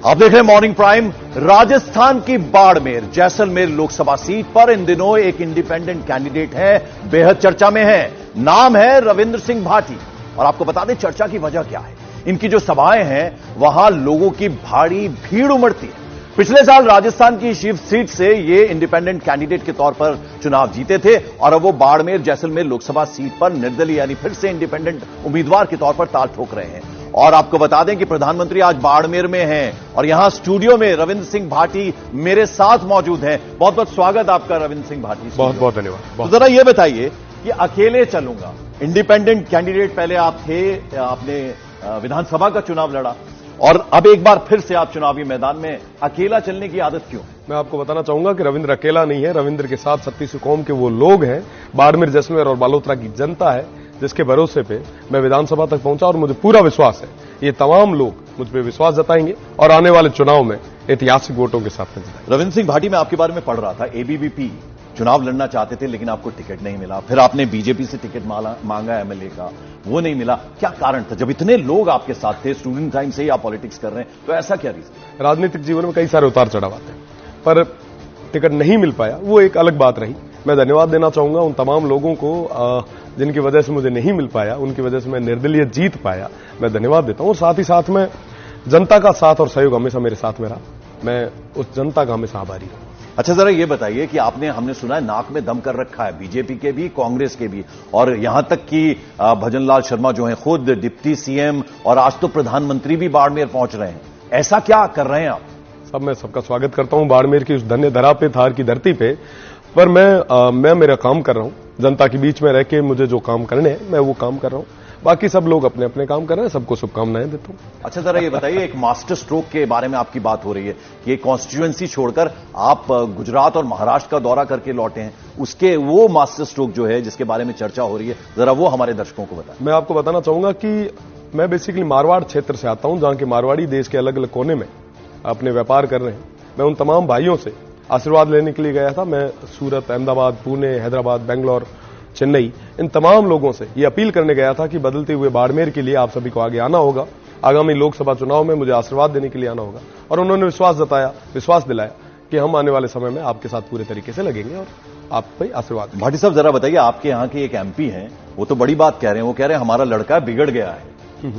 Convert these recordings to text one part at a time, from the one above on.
आप देख रहे हैं मॉर्निंग प्राइम। राजस्थान की बाड़मेर जैसलमेर लोकसभा सीट पर इन दिनों एक इंडिपेंडेंट कैंडिडेट है, बेहद चर्चा में है। नाम है रविंद्र सिंह भाटी। और आपको बता दें चर्चा की वजह क्या है। इनकी जो सभाएं हैं वहां लोगों की भारी भीड़ उमड़ती है। पिछले साल राजस्थान की शिव सीट से ये इंडिपेंडेंट कैंडिडेट के तौर पर चुनाव जीते थे और अब वो बाड़मेर जैसलमेर लोकसभा सीट पर निर्दलीय यानी फिर से इंडिपेंडेंट उम्मीदवार के तौर पर ताल ठोक रहे हैं। और आपको बता दें कि प्रधानमंत्री आज बाड़मेर में हैं और यहां स्टूडियो में रविंद्र सिंह भाटी मेरे साथ मौजूद हैं। बहुत बहुत स्वागत आपका रविंद्र सिंह भाटी। बहुत बहुत धन्यवाद। तो जरा ये बताइए कि अकेले चलूंगा, इंडिपेंडेंट कैंडिडेट पहले आप थे, आपने विधानसभा का चुनाव लड़ा और अब एक बार फिर से आप चुनावी मैदान में अकेला चलने की आदत क्यों है? मैं आपको बताना चाहूंगा कि रविंद्र अकेला नहीं है। रविंद्र के साथ 36 कौम के वो लोग हैं, बाड़मेर जैसलमेर और बालोतरा की जनता है जिसके भरोसे पे मैं विधानसभा तक पहुंचा और मुझे पूरा विश्वास है ये तमाम लोग मुझ पर विश्वास जताएंगे और आने वाले चुनाव में ऐतिहासिक वोटों के साथ जिताएंगे। रविंद्र सिंह भाटी, मैं आपके बारे में पढ़ रहा था, एबीवीपी चुनाव लड़ना चाहते थे लेकिन आपको टिकट नहीं मिला, फिर आपने बीजेपी से टिकट मांगा एमएलए का, वो नहीं मिला। क्या कारण था? जब इतने लोग आपके साथ थे, स्टूडेंट टाइम से ही आप पॉलिटिक्स कर रहे हैं, तो ऐसा क्या रीजन? राजनीतिक जीवन में कई सारे उतार चढ़ाव आते हैं, पर टिकट नहीं मिल पाया, वो एक अलग बात रही। मैं धन्यवाद देना चाहूंगा उन तमाम लोगों को जिनकी वजह से मुझे नहीं मिल पाया, उनकी वजह से मैं निर्दलीय जीत पाया। मैं धन्यवाद देता हूं और साथ ही साथ में जनता का साथ और सहयोग हमेशा मेरे साथ में रहा। मैं उस जनता का हमेशा आभारी हूं। अच्छा, जरा ये बताइए कि हमने सुना है नाक में दम कर रखा है, बीजेपी के भी, कांग्रेस के भी, और यहां तक कि भजनलाल शर्मा जो हैं खुद डिप्टी सीएम और आज तो प्रधानमंत्री भी बाड़मेर पहुंच रहे हैं। ऐसा क्या कर रहे हैं आप? सब मैं सबका स्वागत करता हूं बाड़मेर की उस धन्य धरा पे, थार की धरती पे, पर मैं मेरा काम कर रहा हूं। जनता के बीच में रह के मुझे जो काम करने हैं मैं वो काम कर रहा हूं। बाकी सब लोग अपने अपने काम कर रहे हैं, सबको शुभकामनाएं देता हूं। अच्छा, जरा ये बताइए, एक मास्टर स्ट्रोक के बारे में आपकी बात हो रही है कि कॉन्स्टिट्यूएंसी छोड़कर आप गुजरात और महाराष्ट्र का दौरा करके लौटे हैं, उसके वो मास्टर स्ट्रोक जो है जिसके बारे में चर्चा हो रही है, जरा वो हमारे दर्शकों को बताएं। मैं आपको बताना चाहूंगा कि मैं बेसिकली मारवाड़ क्षेत्र से आता हूं, जहां के मारवाड़ी देश के अलग अलग कोने में अपने व्यापार कर रहे हैं। मैं उन तमाम भाइयों से आशीर्वाद लेने के लिए गया था। मैं सूरत, अहमदाबाद, पुणे, हैदराबाद, बेंगलोर, चेन्नई, इन तमाम लोगों से ये अपील करने गया था कि बदलते हुए बाड़मेर के लिए आप सभी को आगे आना होगा। आगामी लोकसभा चुनाव में मुझे आशीर्वाद देने के लिए आना होगा और उन्होंने विश्वास जताया, विश्वास दिलाया कि हम आने वाले समय में आपके साथ पूरे तरीके से लगेंगे और आप पे आशीर्वाद। भाटी साहब, जरा बताइए, आपके यहाँ के एक एमपी हैं, वो तो बड़ी बात कह रहे हैं, वो कह रहे हैं हमारा लड़का बिगड़ गया है,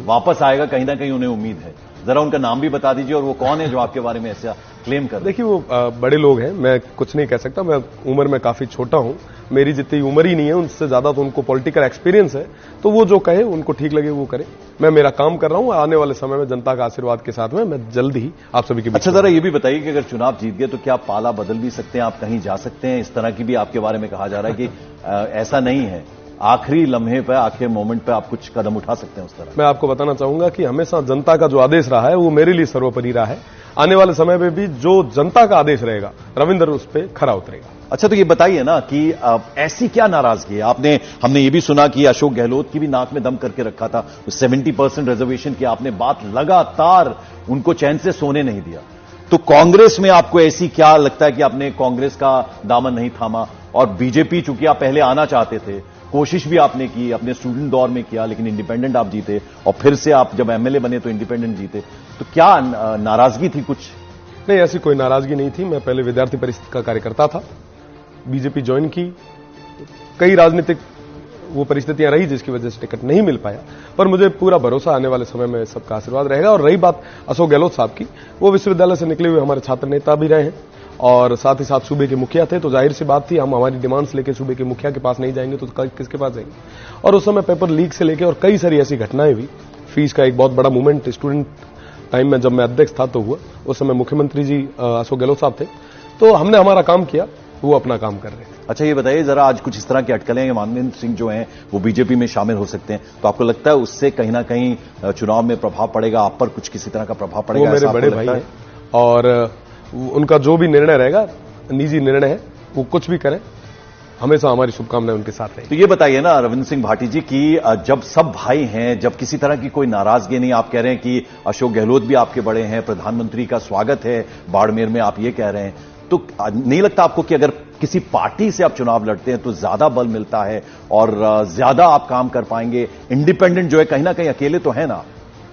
वापस आएगा, कहीं ना कहीं उन्हें उम्मीद है। जरा उनका नाम भी बता दीजिए और वो कौन है जो आपके बारे में ऐसा क्लेम कर? देखिए, वो बड़े लोग हैं, मैं कुछ नहीं कह सकता। मैं उम्र में काफी छोटा हूं, मेरी जितनी उम्र ही नहीं है, उनसे ज्यादा तो उनको पॉलिटिकल एक्सपीरियंस है, तो वो जो कहे, उनको ठीक लगे वो करें। मैं मेरा काम कर रहा हूं, आने वाले समय में जनता का आशीर्वाद के साथ में मैं जल्द ही आप सभी के बीच। अच्छा, जरा ये भी बताइए कि अगर चुनाव जीत गए तो क्या पाला बदल भी सकते हैं, आप कहीं जा सकते हैं? इस तरह की भी आपके बारे में कहा जा रहा है कि ऐसा नहीं है, आखिरी लम्हे पर, आखिरी मोमेंट पर आप कुछ कदम उठा सकते हैं उस तरह? मैं आपको बताना चाहूंगा कि हमेशा जनता का जो आदेश रहा है वो मेरे लिए सर्वोपरि रहा है। आने वाले समय में भी जो जनता का आदेश रहेगा, रविंद्र उस पर खरा उतरेगा। अच्छा, तो ये बताइए ना कि ऐसी क्या नाराजगी है? हमने ये भी सुना कि अशोक गहलोत की भी नाक में दम करके रखा था, 70% रिजर्वेशन की आपने बात लगातार उनको चैन से सोने नहीं दिया। तो कांग्रेस में आपको ऐसी क्या लगता है कि आपने कांग्रेस का दामन नहीं थामा? और बीजेपी, चूंकि आप पहले आना चाहते थे, कोशिश भी आपने की, अपने स्टूडेंट दौर में किया, लेकिन इंडिपेंडेंट आप जीते और फिर से आप जब एमएलए बने तो इंडिपेंडेंट जीते, तो क्या नाराजगी थी कुछ? नहीं, ऐसी कोई नाराजगी नहीं थी। मैं पहले विद्यार्थी परिषद का कार्यकर्ता था, बीजेपी ज्वाइन की, कई राजनीतिक वो परिस्थितियां रही जिसकी वजह से टिकट नहीं मिल पाया, पर मुझे पूरा भरोसा आने वाले समय में सबका आशीर्वाद रहेगा। और रही बात अशोक गहलोत साहब की, वो विश्वविद्यालय से निकले हुए हमारे छात्र नेता भी रहे हैं और साथ ही साथ सूबे के मुखिया थे, तो जाहिर सी बात थी हम हमारी डिमांड्स लेके सूबे के मुखिया के पास नहीं जाएंगे तो किसके पास जाएंगे। और उस समय पेपर लीक से लेके और कई सारी ऐसी घटनाएं हुई। फीस का एक बहुत बड़ा मूवमेंट स्टूडेंट टाइम में जब मैं अध्यक्ष था तो हुआ, उस समय मुख्यमंत्री जी अशोक गहलोत साहब थे, तो हमने हमारा काम किया, वो अपना काम कर रहे थे। अच्छा, ये बताइए जरा, आज कुछ इस तरह की अटकलें, मानवेंद्र सिंह जो हैं वो बीजेपी में शामिल हो सकते हैं, तो आपको लगता है उससे कहीं ना कहीं चुनाव में प्रभाव पड़ेगा, आप पर कुछ किसी तरह का प्रभाव पड़ेगा? वो मेरे बड़े भाई हैं और उनका जो भी निर्णय रहेगा निजी निर्णय है, वो कुछ भी करें, हमेशा हमारी शुभकामनाएं उनके साथ रहें। तो ये बताइए ना रविंद्र सिंह भाटी जी कि जब सब भाई हैं, जब किसी तरह की कोई नाराजगी नहीं, आप कह रहे हैं कि अशोक गहलोत भी आपके बड़े हैं, प्रधानमंत्री का स्वागत है बाड़मेर में, आप ये कह रहे हैं, तो नहीं लगता आपको कि अगर किसी पार्टी से आप चुनाव लड़ते हैं तो ज्यादा बल मिलता है और ज्यादा आप काम कर पाएंगे? इंडिपेंडेंट जो है, कहीं ना कहीं अकेले तो है ना?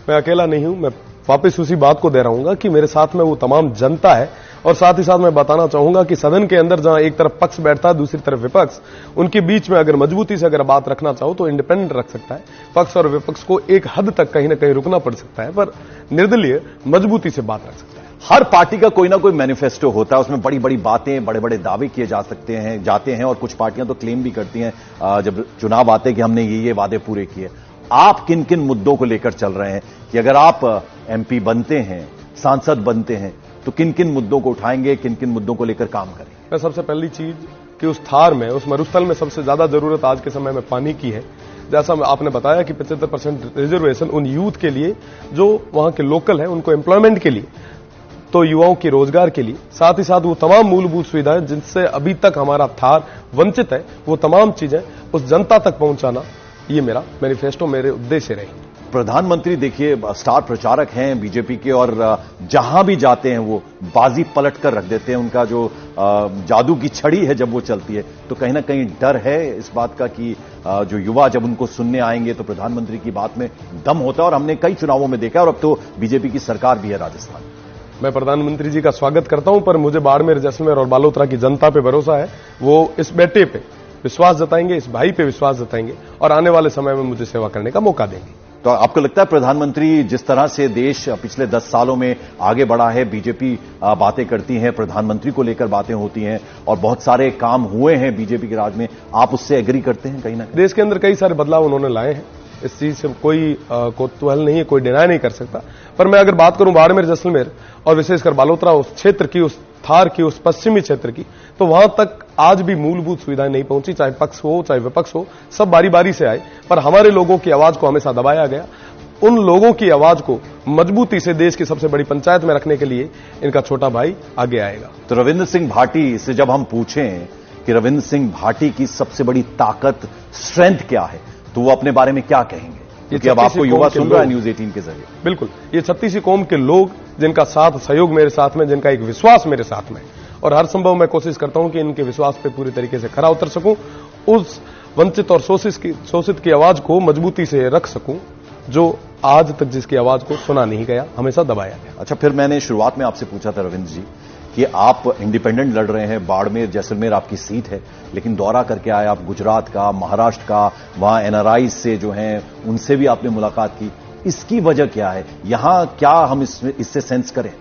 मैं अकेला नहीं हूं, मैं वापस उसी बात को दोहराऊंगा कि मेरे साथ में वो तमाम जनता है। और साथ ही साथ मैं बताना चाहूंगा कि सदन के अंदर जहां एक तरफ पक्ष बैठता है, दूसरी तरफ विपक्ष, उनके बीच में अगर मजबूती से अगर बात रखना चाहो तो इंडिपेंडेंट रख सकता है। पक्ष और विपक्ष को एक हद तक कहीं ना कहीं रुकना पड़ सकता है, पर निर्दलीय मजबूती से बात रख सकता है। हर पार्टी का कोई ना कोई मैनिफेस्टो होता है, उसमें बड़ी बड़ी बातें, बड़े बड़े दावे किए जाते हैं और कुछ पार्टियां तो क्लेम भी करती हैं जब चुनाव आते हैं कि हमने ये वादे पूरे किए। आप किन किन मुद्दों को लेकर चल रहे हैं कि अगर आप एमपी बनते हैं, सांसद बनते हैं, तो किन किन मुद्दों को उठाएंगे, किन किन मुद्दों को लेकर काम करेंगे? मैं सबसे पहली चीज कि उस थार में, उस मरुस्थल में सबसे ज्यादा जरूरत आज के समय में पानी की है। जैसा आपने बताया कि 75% रिजर्वेशन उन यूथ के लिए जो वहां के लोकल है, उनको एम्प्लॉयमेंट के लिए, तो युवाओं के रोजगार के लिए, साथ ही साथ वो तमाम मूलभूत सुविधाएं जिनसे अभी तक हमारा थार वंचित है, वो तमाम चीजें उस जनता तक पहुंचाना, ये मेरा मैनिफेस्टो, मेरे उद्देश्य रहे। प्रधानमंत्री देखिए स्टार प्रचारक हैं बीजेपी के और जहां भी जाते हैं वो बाजी पलट कर रख देते हैं। उनका जो जादू की छड़ी है जब वो चलती है, तो कहीं ना कहीं डर है इस बात का कि जो युवा जब उनको सुनने आएंगे तो प्रधानमंत्री की बात में दम होता है। और हमने कई चुनावों में देखा और अब तो बीजेपी की सरकार भी है राजस्थान। मैं प्रधानमंत्री जी का स्वागत करता हूं, पर मुझे बाड़मेर, जैसलमेर और बालोतरा की जनता पे भरोसा है। वो इस बेटे पे विश्वास जताएंगे, इस भाई पे विश्वास जताएंगे और आने वाले समय में मुझे सेवा करने का मौका देंगे। तो आपको लगता है प्रधानमंत्री जिस तरह से देश पिछले 10 सालों में आगे बढ़ा है, बीजेपी बातें करती है, प्रधानमंत्री को लेकर बातें होती हैं और बहुत सारे काम हुए हैं बीजेपी के राज में, आप उससे एग्री करते हैं? कहीं ना कहीं देश के अंदर कई सारे बदलाव उन्होंने लाए हैं, इस चीज से कोई कौतूहल नहीं है, कोई डिनाई नहीं कर सकता। पर मैं अगर बात करूं बाड़मेर, जैसलमेर और विशेषकर बालोतरा, उस क्षेत्र की, उस थार की, उस पश्चिमी क्षेत्र की, तो वहां तक आज भी मूलभूत सुविधाएं नहीं पहुंची। चाहे पक्ष हो चाहे विपक्ष हो, सब बारी बारी से आए, पर हमारे लोगों की आवाज को हमेशा दबाया गया। उन लोगों की आवाज को मजबूती से देश की सबसे बड़ी पंचायत में रखने के लिए इनका छोटा भाई आगे आएगा। तो रविंद्र सिंह भाटी से जब हम पूछें कि रविंद्र सिंह भाटी की सबसे बड़ी ताकत, स्ट्रेंथ क्या है, तो वो अपने बारे में क्या कहेंगे? क्योंकि अब आपको युवा सुन रहा है न्यूज 18 के जरिए। बिल्कुल, ये 36 कौम के लोग जिनका साथ सहयोग मेरे साथ में, जिनका एक विश्वास मेरे साथ में, और हर संभव मैं कोशिश करता हूं कि इनके विश्वास पे पूरी तरीके से खरा उतर सकूं, उस वंचित और शोषित की आवाज को मजबूती से रख सकूं जो आज तक जिसकी आवाज को सुना नहीं गया, हमेशा दबाया गया। अच्छा, फिर मैंने शुरुआत में आपसे पूछा था रविंद्र जी कि आप इंडिपेंडेंट लड़ रहे हैं, बाड़मेर जैसलमेर आपकी सीट है, लेकिन दौरा करके आए आप गुजरात का, महाराष्ट्र का, वहां एनआरआई से जो हैं उनसे भी आपने मुलाकात की। इसकी वजह क्या है? यहां क्या हम इससे सेंस करें?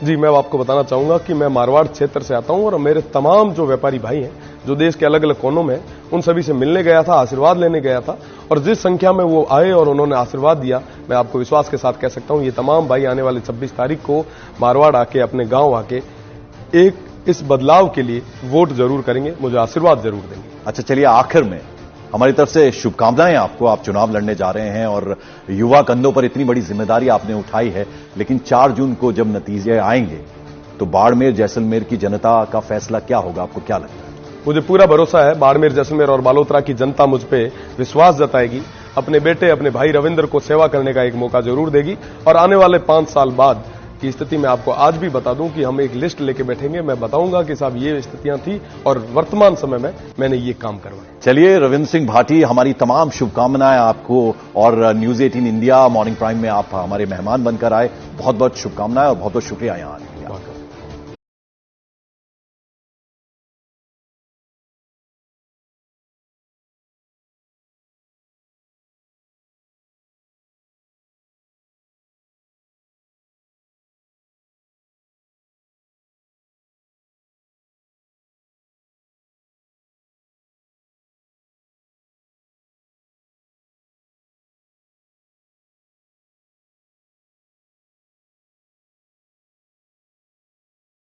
जी, मैं आपको बताना चाहूंगा कि मैं मारवाड़ क्षेत्र से आता हूं और मेरे तमाम जो व्यापारी भाई हैं जो देश के अलग अलग कोनों में, उन सभी से मिलने गया था, आशीर्वाद लेने गया था, और जिस संख्या में वो आए और उन्होंने आशीर्वाद दिया, मैं आपको विश्वास के साथ कह सकता हूं ये तमाम भाई आने वाले 26 तारीख को मारवाड़ आके, अपने गांव आके एक इस बदलाव के लिए वोट जरूर करेंगे, मुझे आशीर्वाद जरूर देंगे। अच्छा, चलिए आखिर में हमारी तरफ से शुभकामनाएं आपको। आप चुनाव लड़ने जा रहे हैं और युवा कंधों पर इतनी बड़ी जिम्मेदारी आपने उठाई है, लेकिन 4 जून को जब नतीजे आएंगे तो बाड़मेर जैसलमेर की जनता का फैसला क्या होगा, आपको क्या लगता है? मुझे पूरा भरोसा है बाड़मेर, जैसलमेर और बालोतरा की जनता मुझ पे विश्वास जताएगी, अपने बेटे, अपने भाई रविंद्र को सेवा करने का एक मौका जरूर देगी, और आने वाले 5 साल बाद की स्थिति में आपको आज भी बता दूं कि हम एक लिस्ट लेके बैठेंगे, मैं बताऊंगा कि साहब ये स्थितियां थी और वर्तमान समय में मैंने ये काम करवाए। चलिए रविंद्र सिंह भाटी, हमारी तमाम शुभकामनाएं आपको, और न्यूज 18 इंडिया मॉर्निंग प्राइम में आप हमारे मेहमान बनकर आए, बहुत बहुत शुभकामनाएं और बहुत बहुत शुक्रिया यहाँ आने के लिए।